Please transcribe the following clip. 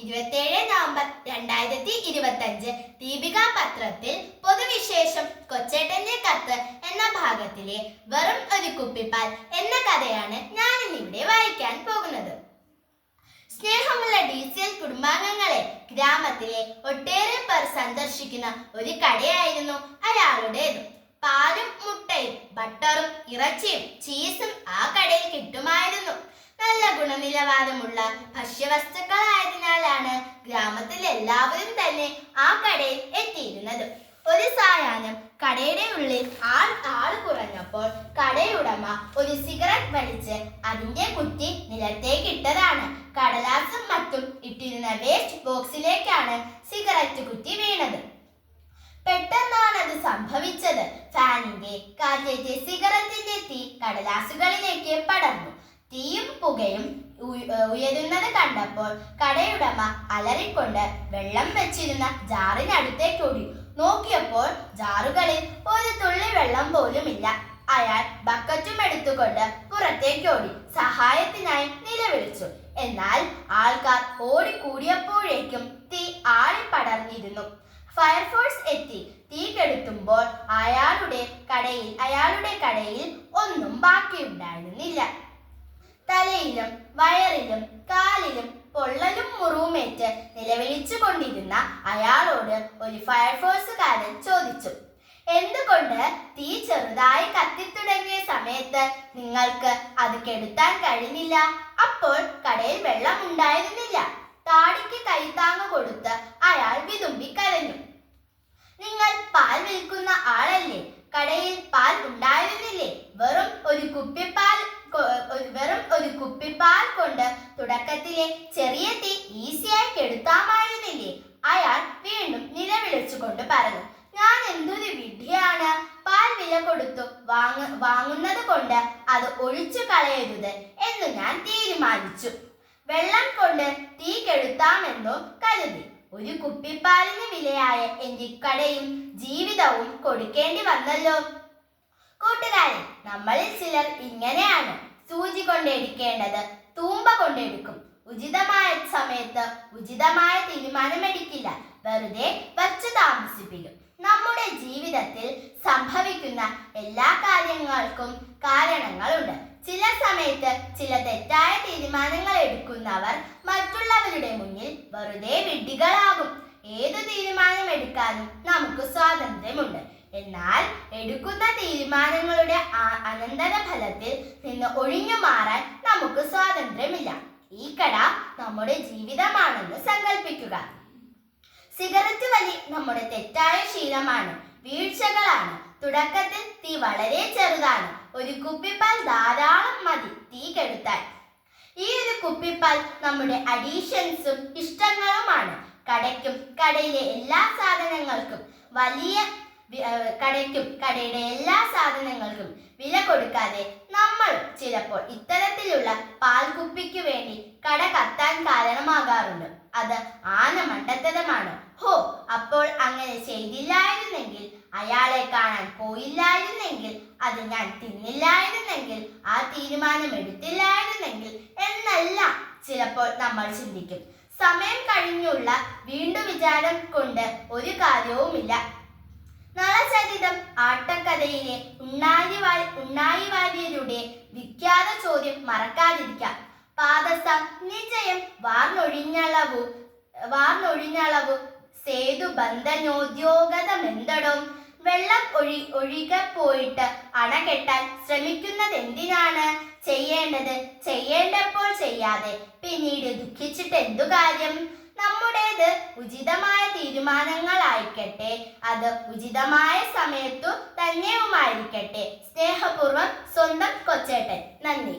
27 November 2025 Deepika പത്രത്തിൽ പൊതുവിശേഷം കൊച്ചേട്ടന്റെ കത്ത് എന്ന ഭാഗത്തിലെ വെറും ഒരു കുപ്പിപ്പാൽ എന്ന കഥയാണ് ഞാൻ ഇന്നിവിടെ വായിക്കാൻ പോകുന്നത്. സ്നേഹമുള്ള DCL കുടുംബാംഗങ്ങളെ, ഗ്രാമത്തിലെ ഒട്ടേറെ പേർ സന്ദർശിക്കുന്ന ഒരു കടയായിരുന്നു അയാളുടേത്. പാലും മുട്ടയും ബട്ടറും ഇറച്ചിയും ചീസും ആ കടയിൽ കിട്ടുമായിരുന്നു. നല്ല ഗുണനിലവാരമുള്ള ഭക്ഷ്യവസ്തുക്കളായതിനാലാണ് ഗ്രാമത്തിൽ എല്ലാവരും തന്നെ ആ കടയിൽ എത്തിയിരുന്നത്. ഒരു സായാഹ്നം കടയുടെ ഉള്ളിൽ ആൾ കുറഞ്ഞപ്പോൾ കടയുടമ ഒരു സിഗരറ്റ് വലിച്ച് അതിന്റെ കുറ്റി നിലത്തേക്ക് ഇട്ടതാണ്. കടലാസും മറ്റും ഇട്ടിരുന്ന വേസ്റ്റ് ബോക്സിലേക്കാണ് സിഗരറ്റ് കുറ്റി വീണത്. പെട്ടെന്നാണ് അത് സംഭവിച്ചത്. ഫാനിന്റെ കാറ്റേറ്റ് സിഗരറ്റിന്റെ തീ കടലാസുകളിലേക്ക് പടർന്നു. തീയും പുകയും ഉയരുന്നത് കണ്ടപ്പോൾ കടയുടമ അലറിക്കൊണ്ട് വെള്ളം വെച്ചിരുന്ന ജാറിനടുത്തേക്ക് ഓടി. നോക്കിയപ്പോൾ ജാറുകളിൽ ഒരു തുള്ളി വെള്ളം പോലുമില്ല. അയാൾ ബക്കറ്റും എടുത്തുകൊണ്ട് പുറത്തേക്ക് ഓടി സഹായത്തിനായി നിലവിളിച്ചു. എന്നാൽ ആൾക്കാർ ഓടിക്കൂടിയപ്പോഴേക്കും തീ ആളിപ്പടർന്നിരുന്നു. ഫയർഫോഴ്സ് എത്തി. തീ കെടുത്തുമ്പോൾ അയാളുടെ കടയിൽ ഒന്നും ബാക്കിയുണ്ടായിരുന്നില്ല. തലയിലും വയറിലും കാലിലും പൊള്ളലും മുറിവുമേറ്റ് നിലവിളിച്ചു കൊണ്ടിരുന്ന അയാളോട് ഒരു ഫയർഫോഴ്സുകാരൻ ചോദിച്ചു, എന്തുകൊണ്ട് തീ ചെറുതായി കത്തിത്തുടങ്ങിയ സമയത്ത് നിങ്ങൾക്ക് അത് കെടുത്താൻ കഴിഞ്ഞില്ല? അപ്പോൾ കടയിൽ വെള്ളം ഉണ്ടായിരുന്നില്ല. താടിക്ക് കൈത്താങ്ങ് കൊടുത്ത് അയാൾ വിതുമ്പി കരഞ്ഞു. നിങ്ങൾ പാൽ വിൽക്കുന്ന ആളല്ലേ? കടയിൽ പാൽ ഉണ്ടായിരുന്നില്ലേ? വെറും ഒരു കുപ്പിപ്പാൽ കൊണ്ട് തുടക്കത്തിലെ ചെറിയ തീ ഈസിയായി കെടുത്താമായിരുന്നില്ലേ? അയാൾ വീണ്ടും നിലവിളിച്ചുകൊണ്ട് പറഞ്ഞു, ഞാൻ എന്തൊരു വിഡ്ഢിയാണ്. പാൽ വില കൊടുത്തു വാങ്ങുന്നത് കൊണ്ട് അത് ഒഴിച്ചു കളയരുത് എന്ന് ഞാൻ തീരുമാനിച്ചു. വെള്ളം കൊണ്ട് തീ കെടുത്താമെന്നു കരുതി ഒരു കുപ്പിപ്പാലിന് വിലയായ എന്റെ കടയും ജീവിതവും കൊടുക്കേണ്ടി വന്നല്ലോ. കൂട്ടുകാരെ, നമ്മളിൽ ചിലർ ഇങ്ങനെയാണ്. സൂചി കൊണ്ടെടുക്കേണ്ടത് തൂമ്പ കൊണ്ടെടുക്കും. ഉചിതമായ സമയത്ത് ഉചിതമായ തീരുമാനമെടുക്കില്ല. വെറുതെ വച്ചു താമസിപ്പിക്കും. നമ്മുടെ ജീവിതത്തിൽ സംഭവിക്കുന്ന എല്ലാ കാര്യങ്ങൾക്കും കാരണങ്ങളുണ്ട്. ചില സമയത്ത് ചില തെറ്റായ തീരുമാനങ്ങൾ എടുക്കുന്നവർ മറ്റുള്ളവരുടെ മുന്നിൽ വെറുതെ വിഡ്ഢികളാകും. ഏതു തീരുമാനം എടുക്കാനും നമുക്ക് സ്വാതന്ത്ര്യമുണ്ട്. എന്നാൽ എടുക്കുന്ന തീരുമാനങ്ങളുടെ അനന്തരഫലത്തിൽ നിന്ന് ഒഴിഞ്ഞു മാറാൻ നമുക്ക് സ്വാതന്ത്ര്യമില്ല. ഈ കട നമ്മുടെ ജീവിതമാണെന്ന് സങ്കല്പിക്കുക. സിഗരറ്റ് വലി നമ്മുടെ തെറ്റായ ശീലമാണ്, വീഴ്ചകളാണ്. തുടക്കത്തിൽ തീ വളരെ ചെറുതാണ്. ഒരു കുപ്പിപ്പാൽ ധാരാളം മതി തീ കെടുത്താൻ. ഈ ഒരു കുപ്പിപ്പാൽ നമ്മുടെ അഡീഷൻസും ഇഷ്ടങ്ങളുമാണ്. കടയിലെ എല്ലാ സാധനങ്ങൾക്കും വില കൊടുക്കാതെ നമ്മൾ ചിലപ്പോൾ ഇത്തരത്തിലുള്ള പാൽക്കുപ്പിക്ക് വേണ്ടി കട കത്താൻ കാരണമാകാറുണ്ട്. അത് ആനമണ്ടത്തരമാണ്. അപ്പോൾ അങ്ങനെ ചെയ്തില്ലായിരുന്നെങ്കിൽ, അയാളെ കാണാൻ പോയില്ലായിരുന്നെങ്കിൽ, അത് ഞാൻ തിന്നില്ലായിരുന്നെങ്കിൽ, ആ തീരുമാനം എടുത്തില്ലായിരുന്നെങ്കിൽ എന്നെല്ലാം ചിലപ്പോൾ നമ്മൾ ചിന്തിക്കും. സമയം കഴിഞ്ഞുള്ള വീണ്ടും വിചാരം കൊണ്ട് ഒരു കാര്യവുമില്ല. നളചരിതം ആട്ടക്കഥയിലെ ഉണ്ണായി വാര്യരുടെ വിഖ്യാത ചോദ്യം മറക്കാതിരിക്കാം. പാദസം നിജയം വാർന്നൊഴിഞ്ഞളവു സേതു ബന്ധനോദ്യോഗതമെന്തടോ? വെള്ളം ഒഴുകപ്പോയിട്ട് അണ കെട്ടാൻ ശ്രമിക്കുന്നതെന്തിനാണ്? ചെയ്യേണ്ടപ്പോൾ ചെയ്യാതെ പിന്നീട് ദുഃഖിച്ചിട്ട് എന്തു കാര്യം? നമ്മുടേത് ഉചിതമായ തീരുമാനങ്ങളായിക്കട്ടെ, അത് ഉചിതമായ സമയത്തു തന്നെയുമായിരിക്കട്ടെ. സ്നേഹപൂർവ്വം, സ്വന്തം കൊച്ചേട്ടൻ. നന്ദി.